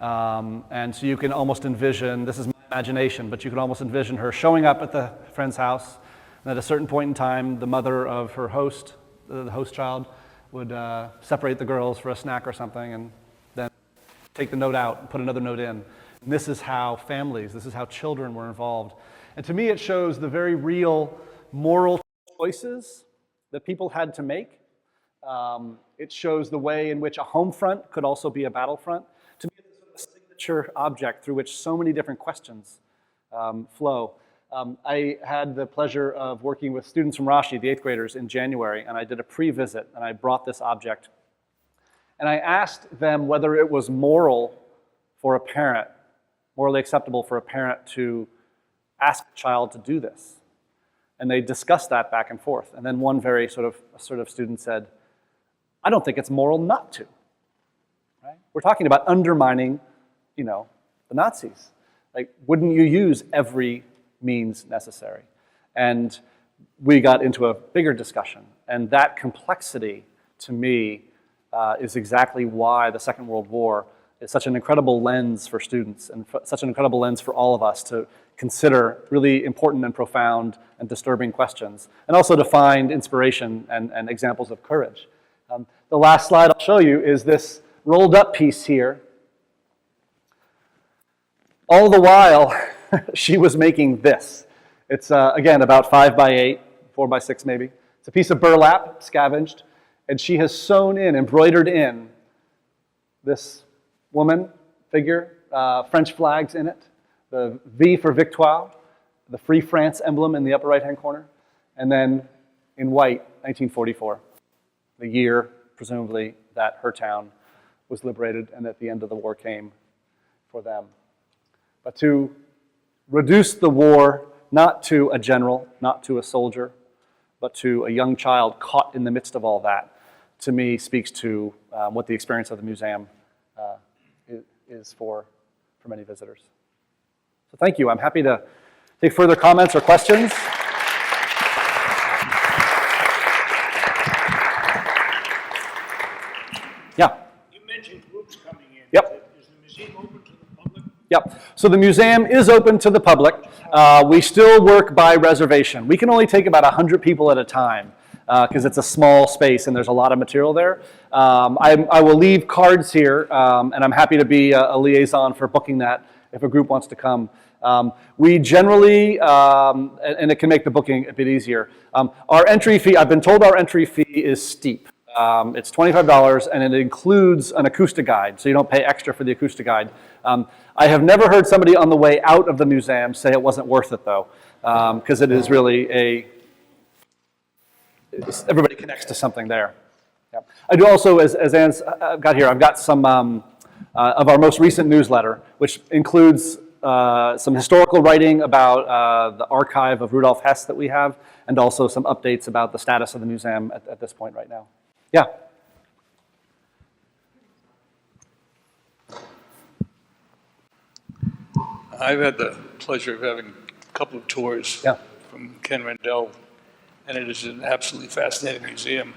And so you can almost envision, this is my imagination, but you can almost envision her showing up at the friend's house, and at a certain point in time, the mother of her host, the host child, would separate the girls for a snack or something, and then take the note out and put another note in. And this is how families, this is how children were involved. And to me, it shows the very real moral choices that people had to make. It shows the way in which a home front could also be a battlefront. To me, it's sort of a signature object through which so many different questions flow. I had the pleasure of working with students from Rashi, the 8th graders, in January, and I did a pre-visit, and I brought this object And I asked them whether it was moral for a parent, morally acceptable for a parent to ask a child to do this. And they discussed that back and forth. And then one very sort of assertive student said, I don't think it's moral not to. Right? We're talking about undermining, the Nazis. Like, wouldn't you use every means necessary? And we got into a bigger discussion. And that complexity, to me, is exactly why the Second World War is such an incredible lens for students and such an incredible lens for all of us to consider really important and profound and disturbing questions, and also to find inspiration and examples of courage. The last slide I'll show you is this rolled up piece here. All the while, she was making this. It's, again, about 5 by 8, 4 by 6 maybe. It's a piece of burlap, scavenged, and she has sewn in, embroidered in, this woman figure, French flags in it, the V for Victoire, the Free France emblem in the upper right-hand corner, and then in white, 1944, the year, presumably, that her town was liberated and that the end of the war came for them. But to reduce the war not to a general, not to a soldier, but to a young child caught in the midst of all that, to me speaks to what the experience of the museum is for many visitors. So thank you. I'm happy to take further comments or questions. Yeah. You mentioned groups coming in. Yep. Is the museum open to the public? Yep. So the museum is open to the public. We still work by reservation. We can only take about 100 people at a time because it's a small space and there's a lot of material there. I will leave cards here, and I'm happy to be a liaison for booking that if a group wants to come. We generally, and it can make the booking a bit easier. Our entry fee, I've been told our entry fee is steep. It's $25 and it includes an acoustic guide, so you don't pay extra for the acoustic guide. I have never heard somebody on the way out of the museum say it wasn't worth it though, because it is really everybody connects to something there. Yeah. I do also, as Anne's got here, I've got some of our most recent newsletter, which includes some historical writing about the archive of Rudolf Hess that we have, and also some updates about the status of the museum at this point right now. Yeah. I've had the pleasure of having a couple of tours from Ken Rendell, and it is an absolutely fascinating museum.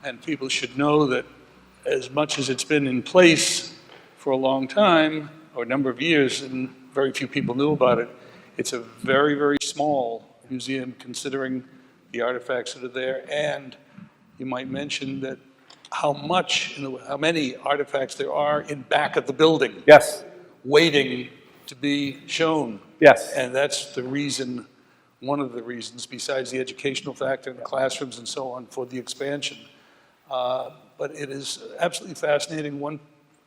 And people should know that as much as it's been in place for a long time, or a number of years, and very few people knew about it, it's a very, very small museum considering the artifacts that are there. And you might mention that how many artifacts there are in back of the building. Yes. Waiting to be shown. Yes. And that's the reason, one of the reasons, besides the educational factor in the classrooms and so on, for the expansion. But it is absolutely fascinating. One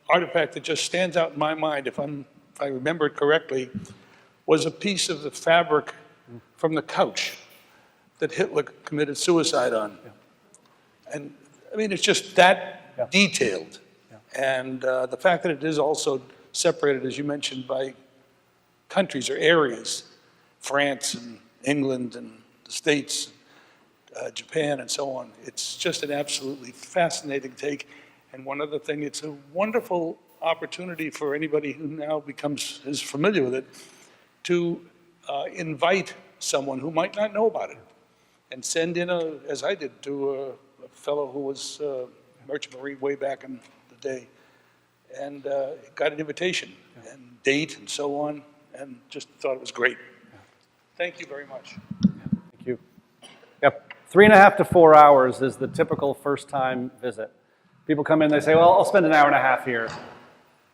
artifact that just stands out in my mind, if I remember it correctly, was a piece of the fabric from the couch that Hitler committed suicide on. And I mean, it's just that detailed. And the fact that it is also separated, as you mentioned, by countries or areas, France and England and the States, Japan and so on. It's just an absolutely fascinating take. And one other thing, it's a wonderful opportunity for anybody who now is familiar with it to invite someone who might not know about it and send in as I did, to a fellow who was a merchant marine way back in the day, and got an invitation and date and so on, and just thought it was great. Thank you very much. Thank you. Yep. 3.5 to 4 hours is the typical first-time visit. People come in, they say, well, I'll spend an hour and a half here.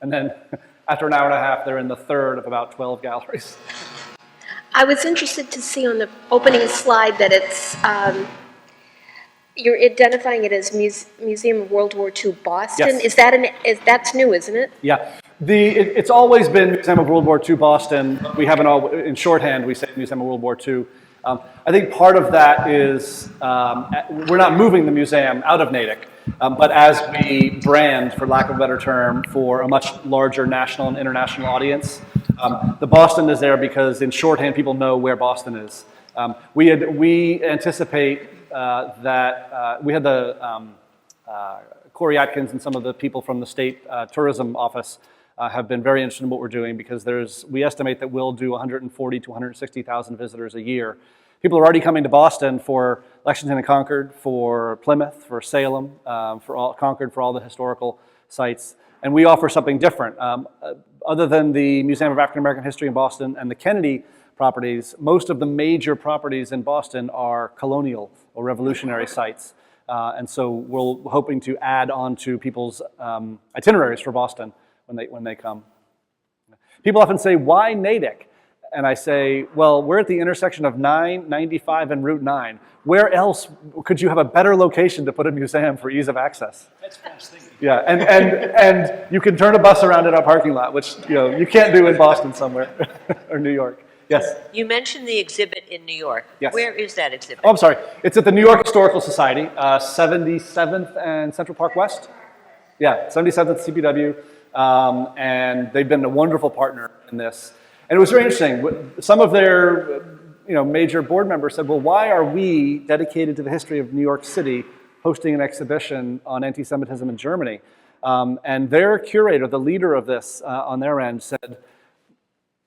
And then after an hour and a half, they're in the third of about 12 galleries. I was interested to see on the opening slide that it's, you're identifying it as Museum of World War II Boston. Yes. That's new, isn't it? Yeah. It's always been Museum of World War II Boston. We have in shorthand, we say Museum of World War II. I think part of that is we're not moving the museum out of Natick, but as we brand, for lack of a better term, for a much larger national and international audience, the Boston is there because in shorthand people know where Boston is. We anticipate that we had the Corey Atkins and some of the people from the state tourism office have been very interested in what we're doing because we estimate that we'll do 140 to 160,000 visitors a year. People are already coming to Boston for Lexington and Concord, for Plymouth, for Salem, Concord, for all the historical sites. And we offer something different. Other than the Museum of African American History in Boston and the Kennedy properties, most of the major properties in Boston are colonial or revolutionary sites. And so we're hoping to add on to people's itineraries for Boston when they come. People often say, why Natick? And I say, well, we're at the intersection of 9, 95, and Route 9. Where else could you have a better location to put a museum for ease of access? That's fast thinking. Yeah, and you can turn a bus around in our parking lot, which you can't do in Boston somewhere, or New York. Yes? You mentioned the exhibit in New York. Yes. Where is that exhibit? Oh, I'm sorry. It's at the New York Historical Society, 77th and Central Park West. Yeah, 77th CPW, and they've been a wonderful partner in this. And it was very interesting. Some of their major board members said, well, why are we dedicated to the history of New York City hosting an exhibition on anti-Semitism in Germany? And their curator, the leader of this on their end, said,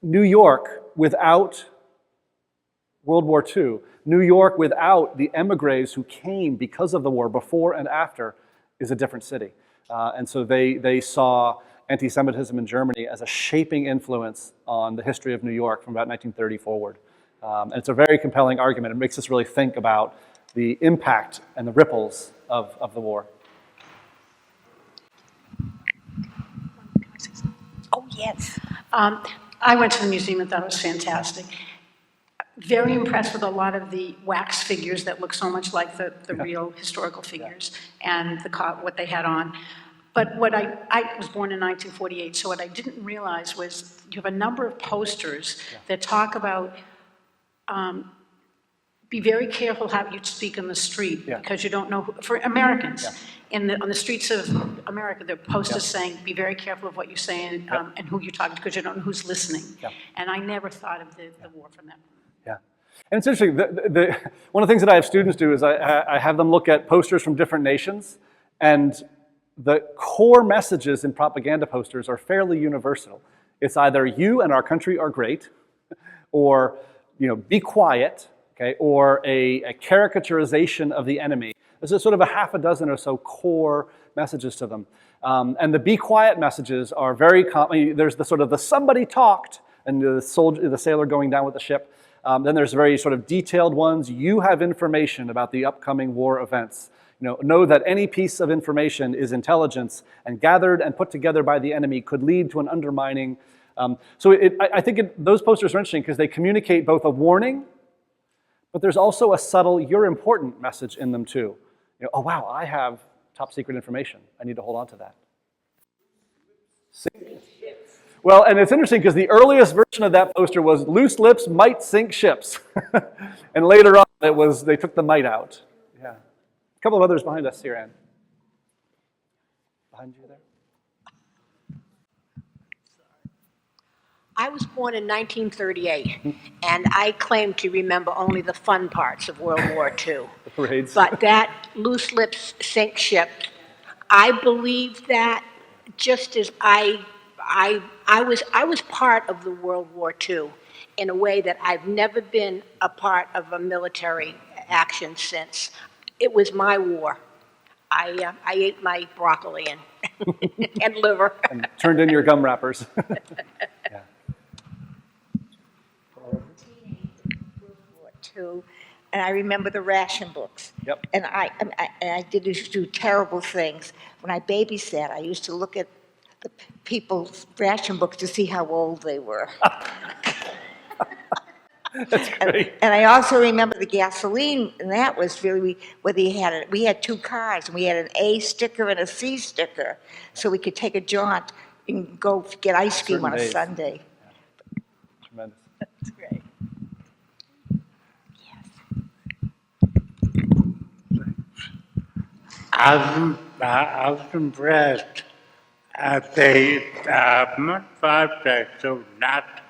New York without World War II, New York without the emigres who came because of the war before and after is a different city. And so they saw anti-Semitism in Germany as a shaping influence on the history of New York from about 1930 forward. And it's a very compelling argument. It makes us really think about the impact and the ripples of the war. Oh, yes. I went to the museum and thought it was fantastic. Very impressed with a lot of the wax figures that look so much like the real historical figures and what they had on. But what I was born in 1948, so what I didn't realize was you have a number of posters that talk about be very careful how you speak on the street because you don't know, for Americans, on the streets of America, there are posters saying, be very careful of what you say and who you're talking to because you don't know who's listening. And I never thought of the war from that point. Yeah. And it's interesting, one of the things that I have students do is I have them look at posters from different nations, and the core messages in propaganda posters are fairly universal. It's either you and our country are great, or be quiet, okay, or a caricaturization of the enemy. There's sort of a half a dozen or so core messages to them. And the be quiet messages are very common. There's the sort of the somebody talked, and the sailor going down with the ship. Then there's very sort of detailed ones. You have information about the upcoming war events. Know that any piece of information is intelligence, and gathered and put together by the enemy could lead to an undermining. I think those posters are interesting because they communicate both a warning, but there's also a subtle, you're important message in them too. Oh wow, I have top secret information. I need to hold on to that. Well, and it's interesting because the earliest version of that poster was loose lips might sink ships. And later on they took the might out. Yeah. A couple of others behind us here, Ann. Behind you there. I was born in 1938, and I claim to remember only the fun parts of World War II. The parades. But that loose lips sink ship, I believe that just as I was part of the World War II in a way that I've never been a part of a military action since. It was my war. I ate my broccoli and liver. And turned in your gum wrappers. Yeah. And I remember the ration books. Yep. And I used to do terrible things. When I babysat, I used to look at the people's ration books to see how old they were. That's great. And I also remember the gasoline, and that was really whether we had two cars, and we had an A sticker and a C sticker, so we could take a jaunt and go get ice cream on a days. Sunday. Tremendous. That's great. I was impressed at the project, so not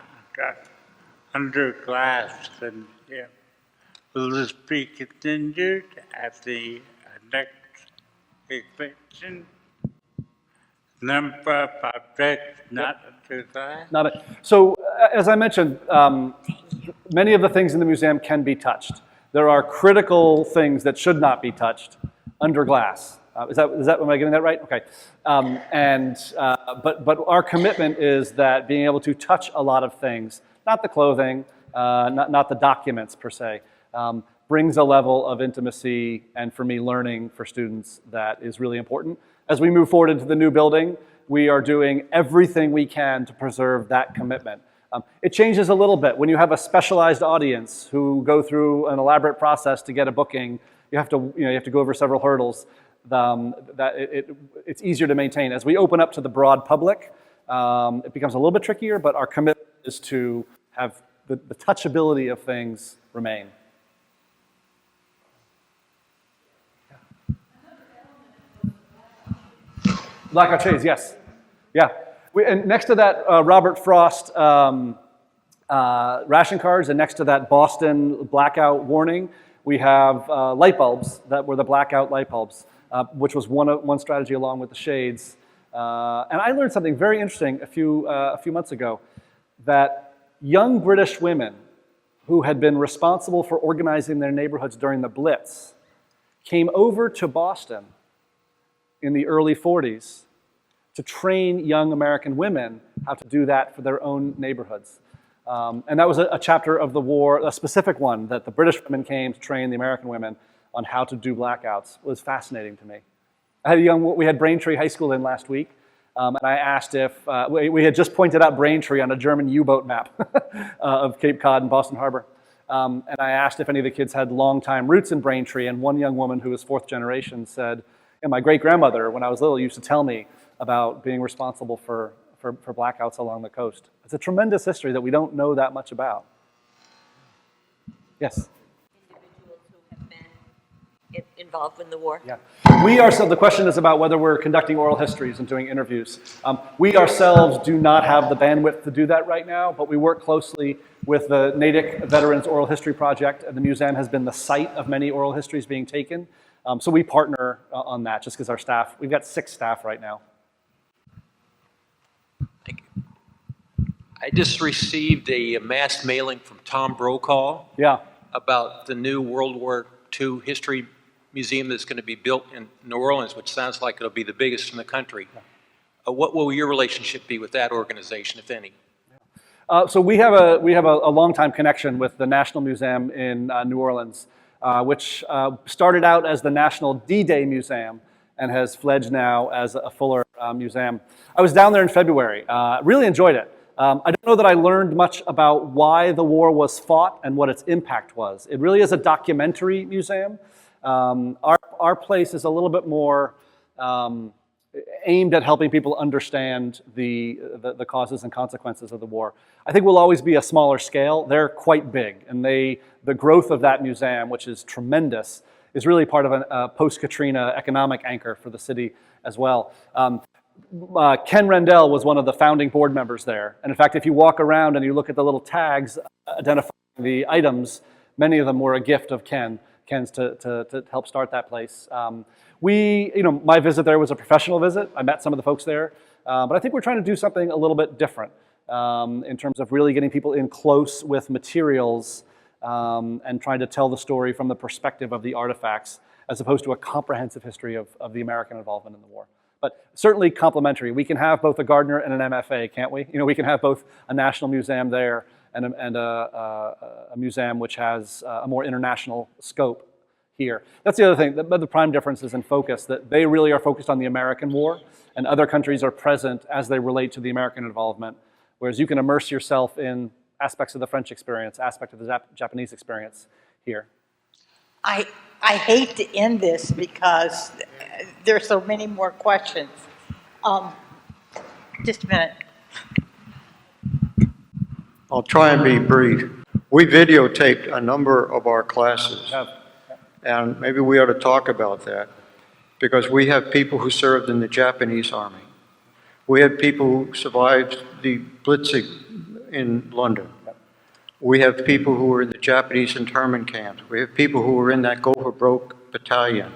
underclass, and yeah. Will this be continued at the next expansion? Number of projects not underclass? Not a, so, as I mentioned, many of the things in the museum can be touched. There are critical things that should not be touched under glass. Am I getting that right? Okay. But our commitment is that being able to touch a lot of things, not the clothing, not the documents per se, brings a level of intimacy and, for me, learning for students that is really important. As we move forward into the new building, we are doing everything we can to preserve that commitment. It changes a little bit when you have a specialized audience who go through an elaborate process to get a booking. You have to go over several hurdles. It's easier to maintain. As we open up to the broad public, it becomes a little bit trickier, but our commitment is to have the touchability of things remain. Blackout shades, yes. Yeah. And next to that Robert Frost ration cards, and next to that Boston blackout warning, we have light bulbs that were the blackout light bulbs, which was one strategy along with the shades. And I learned something very interesting a few months ago, that young British women who had been responsible for organizing their neighborhoods during the Blitz came over to Boston in the early 40s to train young American women how to do that for their own neighborhoods. And that was a chapter of the war, a specific one, that the British women came to train the American women on how to do blackouts. It was fascinating to me. We had Braintree High School in last week, and I asked if, we had just pointed out Braintree on a German U-boat map of Cape Cod and Boston Harbor. And I asked if any of the kids had long-time roots in Braintree, and one young woman who was fourth generation said, and my great-grandmother, when I was little, used to tell me about being responsible for blackouts along the coast. It's a tremendous history that we don't know that much about. Yes? Individuals who have been involved in the war? Yeah. So the question is about whether we're conducting oral histories and doing interviews. We ourselves do not have the bandwidth to do that right now, but we work closely with the Natick Veterans Oral History Project, and the museum has been the site of many oral histories being taken. So we partner on that just because our staff, we've got 6 staff right now. Thank you. I just received a mass mailing from Tom Brokaw about the new World War II history museum that's going to be built in New Orleans, which sounds like it'll be the biggest in the country. What will your relationship be with that organization, if any? So we have a long-time connection with the National Museum in New Orleans, which started out as the National D-Day Museum and has fledged now as a fuller museum. I was down there in February, really enjoyed it. I don't know that I learned much about why the war was fought and what its impact was. It really is a documentary museum. Our place is a little bit more aimed at helping people understand the causes and consequences of the war. I think we'll always be a smaller scale. They're quite big, and the growth of that museum, which is tremendous, is really part of a post-Katrina economic anchor for the city as well. Ken Rendell was one of the founding board members there. And in fact, if you walk around and you look at the little tags identifying the items, many of them were a gift of Ken's to help start that place. My visit there was a professional visit. I met some of the folks there. But I think we're trying to do something a little bit different in terms of really getting people in close with materials and trying to tell the story from the perspective of the artifacts, as opposed to a comprehensive history of the American involvement in the war. But certainly complementary. We can have both a Gardner and an MFA, can't we? We can have both a national museum there and a museum which has a more international scope here. That's the other thing. The prime difference is in focus, that they really are focused on the American war, and other countries are present as they relate to the American involvement, whereas you can immerse yourself in aspects of the French experience, aspects of the Japanese experience here. I hate to end this because there are so many more questions. Just a minute. I'll try and be brief. We videotaped a number of our classes, and maybe we ought to talk about that. because we have people who served in the Japanese army. We have people who survived the blitzing in London. We have people who were in the Japanese internment camps. We have people who were in that Go for Broke battalion,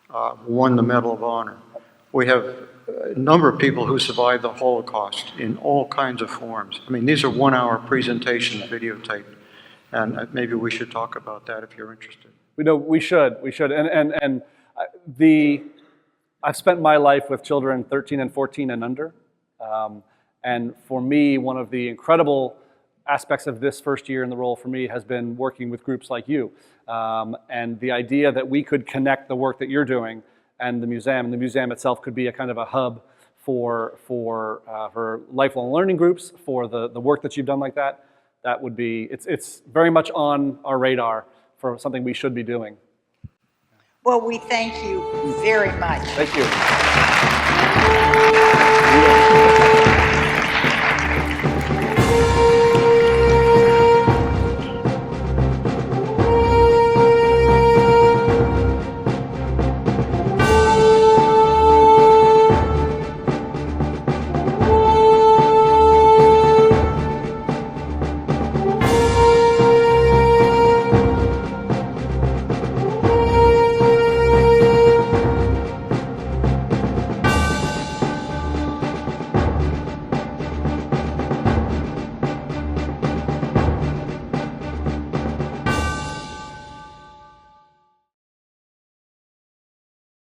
who won the Medal of Honor. We have a number of people who survived the Holocaust in all kinds of forms. I mean, these are 1-hour presentations videotaped, and maybe we should talk about that if you're interested. We should. And I've spent my life with children 13 and 14 and under. And for me, one of the incredible aspects of this first year in the role for me has been working with groups like you. And the idea that we could connect the work that you're doing and the museum itself could be a kind of a hub for lifelong learning groups, for the work that you've done like that, that would be, it's very much on our radar for something we should be doing. Well, we thank you very much. Thank you.